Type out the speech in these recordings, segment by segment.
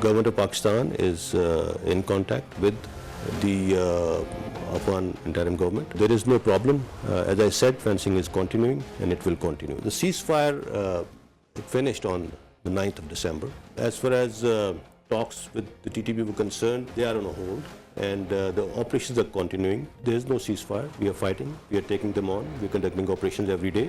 Government of Pakistan is in contact with the Afghan interim government. There is no problem. As I said, fencing is continuing and it will continue. The ceasefire finished on the 9th of December. As far as talks with the TTP were concerned, they are on a hold and the operations are continuing. There is no ceasefire. We are fighting. We are taking them on. We are conducting operations every day.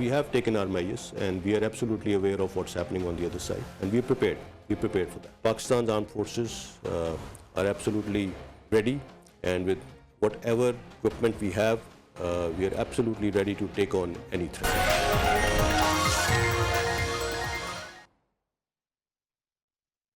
We have taken our measures and we are absolutely aware of what's happening on the other side and we are prepared. We are prepared for that. Pakistan's armed forces are absolutely ready, and with whatever equipment we have, we are absolutely ready to take on any threat.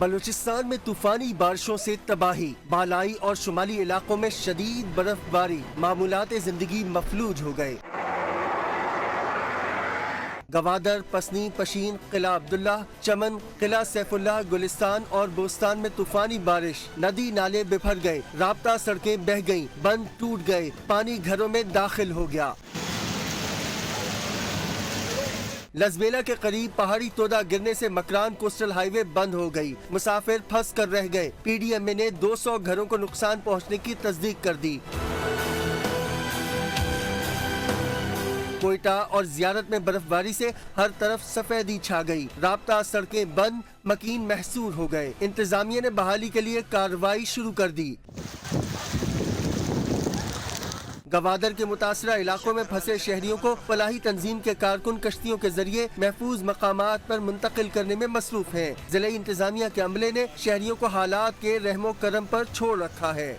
Balochistan میں طوفانی بارشوں سے تباہی، بالائی اور شمالی علاقوں میں شدید برف باری، معمولات زندگی مفلوج ہو گئے۔ گوادر، پسنی، پشین، قلعہ عبداللہ، چمن، قلعہ سیف اللہ، گلستان اور بوستان میں طوفانی بارش، ندی نالے بپھر گئے، رابطہ سڑکیں بہہ گئیں، بند ٹوٹ گئے، پانی گھروں میں داخل ہو گیا۔ لزبیلا کے قریب پہاڑی تودا گرنے سے مکران کوسٹل ہائی وے بند ہو گئی، مسافر پھنس کر رہ گئے۔ پی ڈی ایم اے نے 200 گھروں کو نقصان پہنچنے کی تصدیق کر دی۔ کوئٹہ اور زیارت میں برف باری سے ہر طرف سفیدی چھا گئی، رابطہ سڑکیں بند، مکین محصور ہو گئے۔ انتظامیہ نے بحالی کے لیے کارروائی شروع کر دی۔ گوادر کے متاثرہ علاقوں میں پھنسے شہریوں کو فلاحی تنظیم کے کارکن کشتیوں کے ذریعے محفوظ مقامات پر منتقل کرنے میں مصروف ہیں۔ ضلعی انتظامیہ کے عملے نے شہریوں کو حالات کے رحم و کرم پر چھوڑ رکھا ہے۔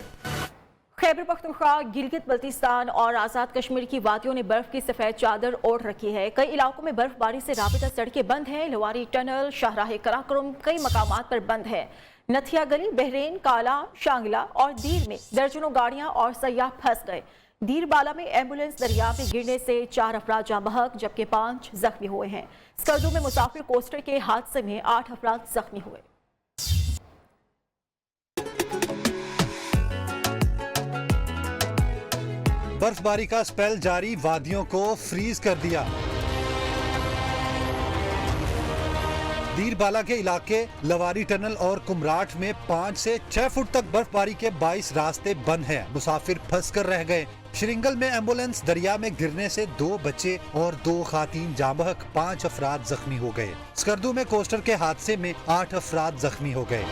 خیبر پختونخوا، گلگت بلتستان اور آزاد کشمیر کی وادیوں نے برف کی سفید چادر اوڑھ رکھی ہے۔ کئی علاقوں میں برف باری سے رابطہ سڑکیں بند ہیں۔ لواری ٹنل، شاہراہ کراکرم کئی مقامات پر بند ہے۔ نتھیا گلی، بحرین، کالا، شانگلہ اور دیر میں درجنوں گاڑیاں اور سیاح پھنس گئے۔ دیر بالا میں ایمبولینس دریا میں گرنے سے 4 افراد جاں بحق جبکہ 5 زخمی ہوئے ہیں۔ اسکردو میں مسافر کوسٹر کے حادثے میں 8 افراد زخمی ہوئے۔ برف باری کا سپیل جاری، وادیوں کو فریز کر دیا۔ دیر بالا کے علاقے لواری ٹنل اور کمراٹ میں 5 سے 6 فٹ تک برف باری کے باعث راستے بند ہیں، مسافر پھنس کر رہ گئے۔ شرنگل میں ایمبولینس دریا میں گرنے سے 2 بچے اور 2 خواتین جاں بحق، 5 افراد زخمی ہو گئے۔ اسکردو میں کوسٹر کے حادثے میں 8 افراد زخمی ہو گئے۔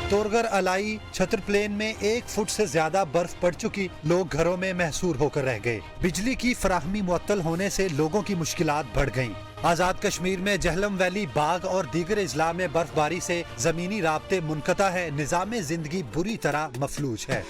تورگر الائی چھتر پلین میں 1 فٹ سے زیادہ برف پڑ چکی، لوگ گھروں میں محصور ہو کر رہ گئے۔ بجلی کی فراہمی معطل ہونے سے لوگوں کی مشکلات بڑھ گئیں۔ آزاد کشمیر میں جہلم ویلی، باغ اور دیگر اضلاع میں برف باری سے زمینی رابطے منقطع ہے، نظام زندگی بری طرح مفلوج ہے۔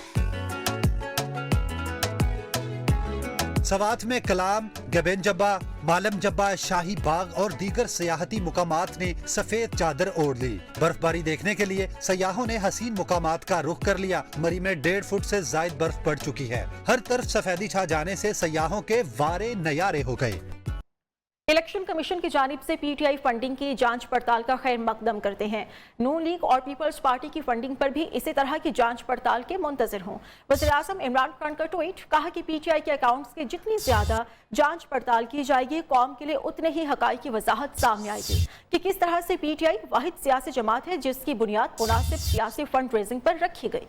سوات میں کلام، گبین جبہ، مالم جبہ، شاہی باغ اور دیگر سیاحتی مقامات نے سفید چادر اوڑھ لی۔ برف باری دیکھنے کے لیے سیاحوں نے حسین مقامات کا رخ کر لیا۔ مری میں 1.5 فٹ سے زائد برف پڑ چکی ہے۔ ہر طرف سفیدی چھا جانے سے سیاحوں کے وارے نیارے ہو گئے۔ الیکشن کمیشن کی جانب سے پی ٹی آئی فنڈنگ کی جانچ پڑتال کا خیر مقدم کرتے ہیں۔ نون لیگ اور پیپلز پارٹی کی فنڈنگ پر بھی اسی طرح کی جانچ پڑتال کے منتظر ہوں۔ وزیر اعظم عمران خان کا ٹویٹ، کہا کہ پی ٹی آئی کے اکاؤنٹس کی جتنی زیادہ جانچ پڑتال کی جائے گی، قوم کے لیے اتنے ہی حقائق کی وضاحت سامنے آئے گی کہ کس طرح سے پی ٹی آئی واحد سیاسی جماعت ہے جس کی بنیاد مناسب سیاسی فنڈ ریزنگ پر رکھی گئی۔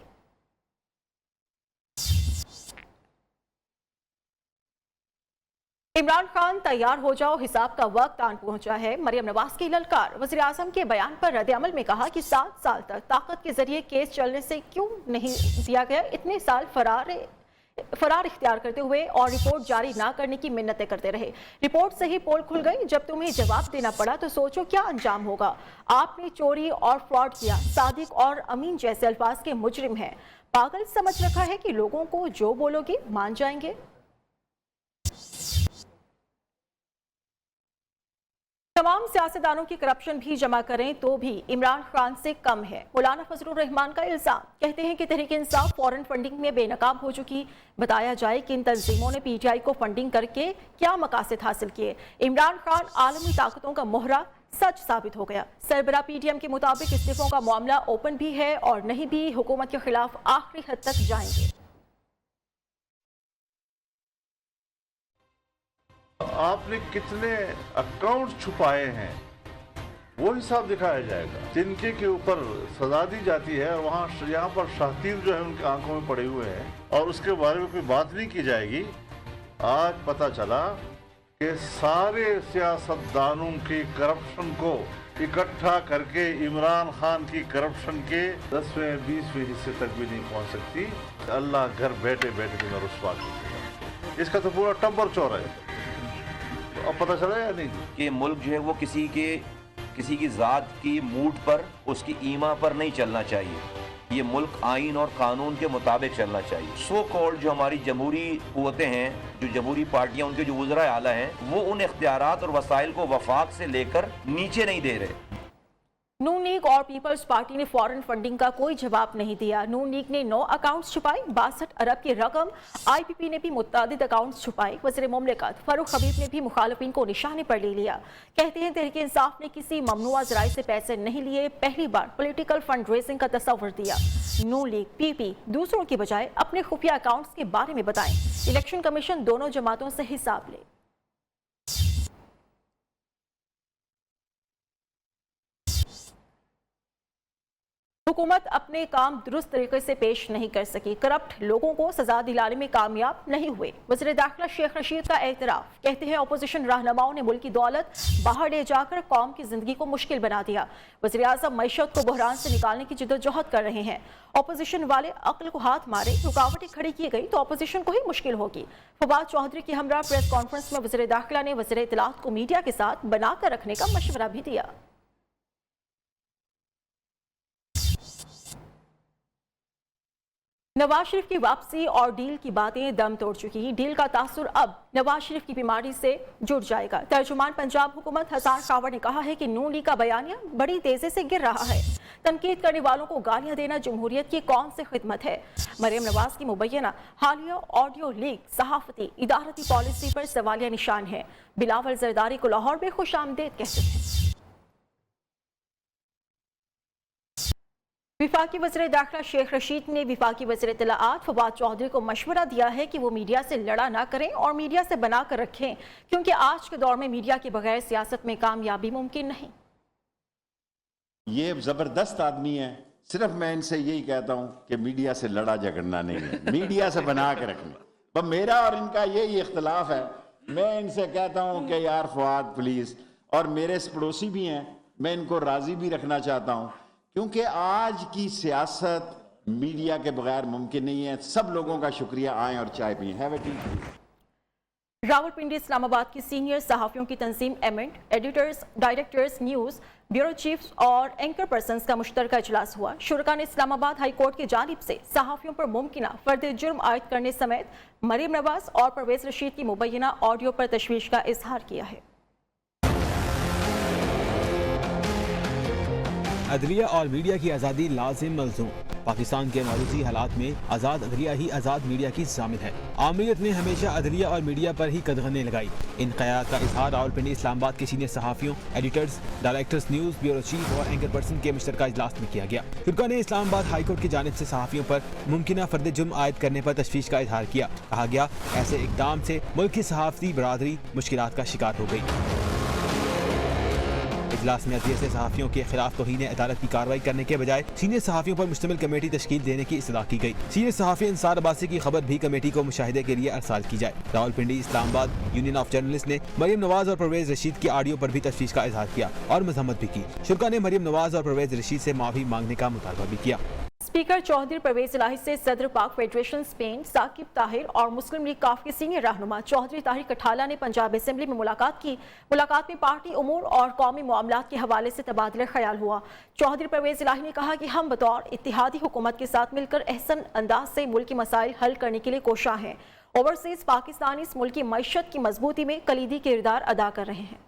عمران خان تیار ہو جاؤ، حساب کا وقت آن پہنچا ہے، مریم نواز کی للکار۔ وزیر اعظم کے بیان پر رد عمل میں کہا کہ 7 سال تک طاقت کے ذریعے کیس چلنے سے کیوں نہیں دیا گیا، اتنے سال فرار اختیار کرتے ہوئے اور رپورٹ جاری نہ کرنے کی منتیں کرتے رہے۔ رپورٹ سے ہی پول کھل گئی، جب تمہیں جواب دینا پڑا تو سوچو کیا انجام ہوگا۔ آپ نے چوری اور فراڈ کیا، صادق اور امین جیسے الفاظ کے مجرم ہیں۔ پاگل سمجھ رکھا ہے کہ لوگوں کو جو بولو گے مان جائیں گے۔ تمام سیاستدانوں کی کرپشن بھی جمع کریں تو بھی عمران خان سے کم ہے، مولانا فضل الرحمان کا الزام۔ کہتے ہیں کہ تحریک انصاف فورن فنڈنگ میں بے نقاب ہو چکی۔ بتایا جائے کہ ان تنظیموں نے پی ٹی آئی کو فنڈنگ کر کے کیا مقاصد حاصل کیے۔ عمران خان عالمی طاقتوں کا مہرہ سچ ثابت ہو گیا۔ سربراہ پی ٹی ایم کے مطابق استعفوں کا معاملہ اوپن بھی ہے اور نہیں بھی حکومت کے خلاف آخری حد تک جائیں گے۔ آپ نے کتنے اکاؤنٹ چھپائے ہیں وہ حساب دکھایا جائے گا۔ تنکے کے اوپر سزا دی جاتی ہے اور یہاں پر شاہتیر جو ہے ان کے آنکھوں میں پڑے ہوئے ہیں اور اس کے بارے میں کوئی بات نہیں کی جائے گی۔ آج پتہ چلا کہ سارے سیاستدانوں کی کرپشن کو اکٹھا کر کے عمران خان کی کرپشن کے 10ویں 20ویں حصے تک بھی نہیں پہنچ سکتی۔ اللہ گھر بیٹھے بیٹھے تمہیں رسوا کر اس کا تو پورا ٹبر چور ہے۔ اب پتہ چلا یا نہیں کہ ملک جو ہے وہ کسی کی ذات کی موڈ پر، اس کی ایما پر نہیں چلنا چاہیے۔ یہ ملک آئین اور قانون کے مطابق چلنا چاہیے. سو کالڈ جو ہماری جمہوری قوتیں ہیں, جو جمہوری پارٹیاں, ان کے جو وزراء اعلیٰ ہیں, وہ ان اختیارات اور وسائل کو وفاق سے لے کر نیچے نہیں دے رہے. نون لیگ اور پیپلز پارٹی نے فورن فنڈنگ کا کوئی جواب نہیں دیا. نون لیگ نے 9 اکاؤنٹس چھپائے, 62 ارب کی رقم. آئی پی پی نے بھی متعدد اکاؤنٹس چھپائے. وزیر مملکت فاروق حبیب نے بھی مخالفین کو نشانے پر لے لیا. کہتے ہیں تحریک انصاف نے کسی ممنوعہ ذرائع سے پیسے نہیں لیے, پہلی بار پولیٹیکل فنڈ ریزنگ کا تصور دیا. نون لیگ پی پی دوسروں کی بجائے اپنے خفیہ اکاؤنٹس کے بارے میں بتائیں. الیکشن کمیشن دونوں جماعتوں سے حساب لے. حکومت اپنے کام درست طریقے سے پیش نہیں کر سکی, کرپٹ لوگوں کو سزا دلانے میں کامیاب نہیں ہوئے. وزیر داخلہ شیخ رشید کا اعتراف. کہتے ہیں اپوزیشن رہنماؤں نے ملک کی دولت باہر لے جا کر قوم کی زندگی کو مشکل بنا دیا. وزیر اعظم معیشت کو بحران سے نکالنے کی جدوجہد کر رہے ہیں. اپوزیشن والے عقل کو ہاتھ مارے, رکاوٹیں کھڑی کی گئی تو اپوزیشن کو ہی مشکل ہوگی. فواد چودھری کی ہمراہ پریس کانفرنس میں وزیر داخلہ نے وزیر اطلاعات کو میڈیا کے ساتھ بنا کر رکھنے کا مشورہ بھی دیا. نواز شریف کی واپسی اور ڈیل کی باتیں دم توڑ چکی. ڈیل کا تاثر اب نواز شریف کی بیماری سے جڑ جائے گا. ترجمان پنجاب حکومت حسان خاور نے کہا ہے کہ نون لیگ کا بیانیہ بڑی تیزی سے گر رہا ہے. تنقید کرنے والوں کو گالیاں دینا جمہوریت کی کون سی خدمت ہے. مریم نواز کی مبینہ حالیہ آڈیو لیک صحافتی ادارتی پالیسی پر سوالیہ نشان ہے. بلاول زرداری کو لاہور میں خوش آمدید کہتے ہیں. وفاقی وزیر داخلہ شیخ رشید نے وفاقی وزیر اطلاعات فواد چودھری کو مشورہ دیا ہے کہ وہ میڈیا سے لڑا نہ کریں اور میڈیا سے بنا کر رکھیں, کیونکہ آج کے دور میں میڈیا کے بغیر سیاست میں کامیابی ممکن نہیں. یہ زبردست آدمی ہے, صرف میں ان سے یہی کہتا ہوں کہ میڈیا سے لڑا جھگڑنا نہیں ہے, میڈیا سے بنا کے رکھنا. پر میرا اور ان کا یہی اختلاف ہے. میں ان سے کہتا ہوں کہ یار فواد پلیز, اور میرے پڑوسی بھی ہیں, میں ان کو راضی بھی رکھنا چاہتا ہوں, کیونکہ آج کی سیاست میڈیا کے بغیر ممکن نہیں ہے. سب لوگوں کا شکریہ, آئیں اور چائے پئیں. Have a tea. Rawalpindi Islamabad کی سینئر صحافیوں کی تنظیم eminent, editors, directors news, bureau chiefs اور اینکر پرسنز کا مشترکہ اجلاس ہوا. شرکاء نے اسلام آباد ہائی کورٹ کی جانب سے صحافیوں پر ممکنہ فرد جرم عائد کرنے سمیت مریم نواز اور پرویز رشید کی مبینہ آڈیو پر تشویش کا اظہار کیا ہے. عدلیہ اور میڈیا کی آزادی لازم ملزوم. پاکستان کے موجودی حالات میں آزاد عدلیہ ہی آزاد میڈیا کی ضامن ہے. عامریت نے ہمیشہ عدلیہ اور میڈیا پر ہی قدغنیں لگائی. ان قیادت کا اظہار راولپنڈی اسلام آباد کے سینئر صحافیوں, editors, directors news, bureau chief اور اینکر پرسن کے مشترکہ اجلاس میں کیا گیا. شرکاء نے اسلام آباد ہائی کورٹ کی جانب سے صحافیوں پر ممکنہ فرد جرم عائد کرنے پر تشویش کا اظہار کیا. کہا گیا ایسے اقدام سے ملک کی صحافتی برادری مشکلات کا شکار ہو گئی. اجلاس میں عدلیہ سے صحافیوں کے خلاف توہین عدالت کی کارروائی کرنے کے بجائے سینئر صحافیوں پر مشتمل کمیٹی تشکیل دینے کی اصلاح کی گئی. سینئر صحافی انصار عباسی کی خبر بھی کمیٹی کو مشاہدے کے لیے ارسال کی جائے. راولپنڈی اسلام آباد یونین آف جرنلسٹ نے مریم نواز اور پرویز رشید کی آڈیو پر بھی تشویش کا اظہار کیا اور مذمت بھی کی. شرکاء نے مریم نواز اور پرویز رشید سے معافی مانگنے کا مطالبہ بھی کیا. اسپیکر چودھری پرویز الہی سے صدر پاک فیڈریشن اسپین ثاقب طاہر اور مسلم لیگ کاف کے سینئر رہنما چودھری طاہر کٹھالہ نے پنجاب اسمبلی میں ملاقات کی. ملاقات میں پارٹی امور اور قومی معاملات کے حوالے سے تبادلہ خیال ہوا. چودھری پرویز الہی نے کہا کہ ہم بطور اتحادی حکومت کے ساتھ مل کر احسن انداز سے ملکی مسائل حل کرنے کے لیے کوشاں ہیں. اوورسیز پاکستانی اس ملک کی معیشت کی مضبوطی میں کلیدی کردار ادا کر رہے ہیں.